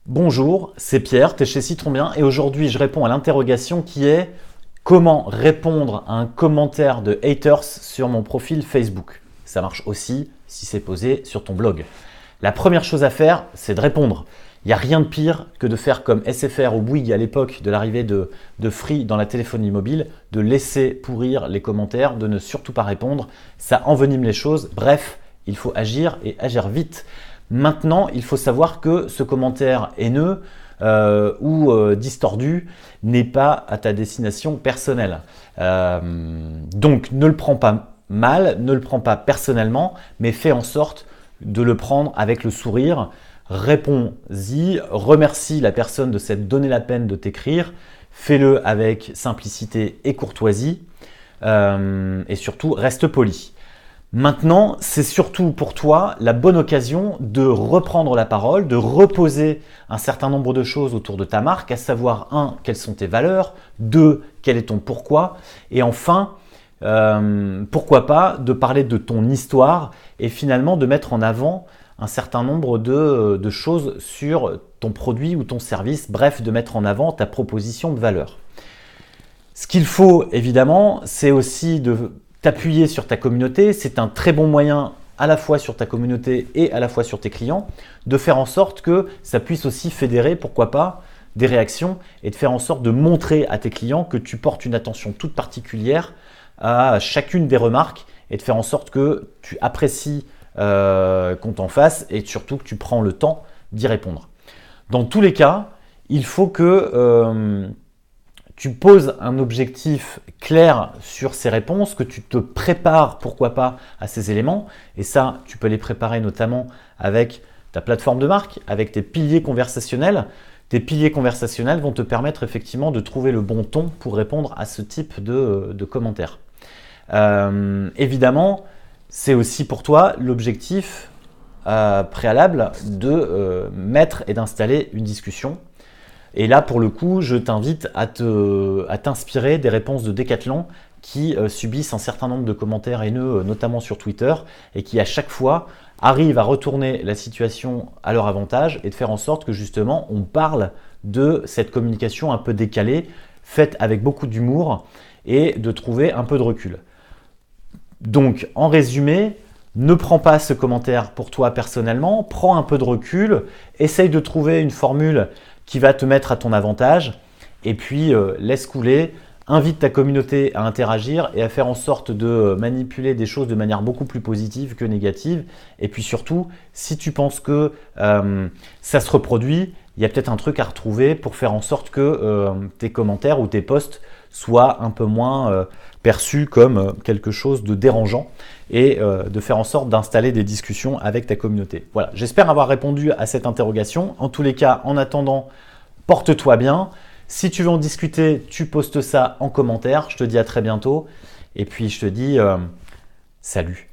Bonjour, c'est Pierre, t'es chez Citronbien et aujourd'hui je réponds à l'interrogation qui est comment répondre à un commentaire de haters sur mon profil Facebook. Ça marche aussi si c'est posé sur ton blog. La première chose à faire, c'est de répondre. Il n'y a rien de pire que de faire comme SFR ou Bouygues à l'époque de l'arrivée de Free dans la téléphonie mobile, de laisser pourrir les commentaires, de ne surtout pas répondre. Ça envenime les choses. Bref, il faut agir et agir vite. Maintenant, il faut savoir que ce commentaire haineux ou distordu n'est pas à ta destination personnelle. Donc, ne le prends pas mal, ne le prends pas personnellement, mais fais en sorte de le prendre avec le sourire. Réponds-y, remercie la personne de s'être donné la peine de t'écrire, fais-le avec simplicité et courtoisie et surtout reste poli. Maintenant, c'est surtout pour toi la bonne occasion de reprendre la parole, de reposer un certain nombre de choses autour de ta marque, à savoir 1. Quelles sont tes valeurs, 2. Quel est ton pourquoi et enfin, pourquoi pas de parler de ton histoire et finalement de mettre en avant un certain nombre de choses sur ton produit ou ton service, bref, de mettre en avant ta proposition de valeur. Ce qu'il faut évidemment, c'est aussi de t'appuyer sur ta communauté. C'est un très bon moyen à la fois sur ta communauté et à la fois sur tes clients, de faire en sorte que ça puisse aussi fédérer, pourquoi pas, des réactions et de faire en sorte de montrer à tes clients que tu portes une attention toute particulière à chacune des remarques et de faire en sorte que tu apprécies qu'on t'en fasse et surtout que tu prends le temps d'y répondre. Dans tous les cas, il faut que tu poses un objectif clair sur ces réponses, que tu te prépares, pourquoi pas, à ces éléments. Et ça, tu peux les préparer notamment avec ta plateforme de marque, avec tes piliers conversationnels. Tes piliers conversationnels vont te permettre effectivement de trouver le bon ton pour répondre à ce type de commentaires. Évidemment, c'est aussi pour toi l'objectif préalable de mettre et d'installer une discussion. Et là, pour le coup, je t'invite à t'inspirer des réponses de Decathlon qui subissent un certain nombre de commentaires haineux, notamment sur Twitter, et qui à chaque fois arrivent à retourner la situation à leur avantage et de faire en sorte que justement on parle de cette communication un peu décalée, faite avec beaucoup d'humour et de trouver un peu de recul. Donc, en résumé, ne prends pas ce commentaire pour toi personnellement, prends un peu de recul, essaye de trouver une formule qui va te mettre à ton avantage et puis laisse couler, invite ta communauté à interagir et à faire en sorte de manipuler des choses de manière beaucoup plus positive que négative. Et puis surtout, si tu penses que ça se reproduit, il y a peut-être un truc à retrouver pour faire en sorte que tes commentaires ou tes posts soient un peu moins perçus comme quelque chose de dérangeant et de faire en sorte d'installer des discussions avec ta communauté. Voilà, j'espère avoir répondu à cette interrogation. En tous les cas, en attendant, porte-toi bien. Si tu veux en discuter, tu postes ça en commentaire. Je te dis à très bientôt et puis je te dis salut.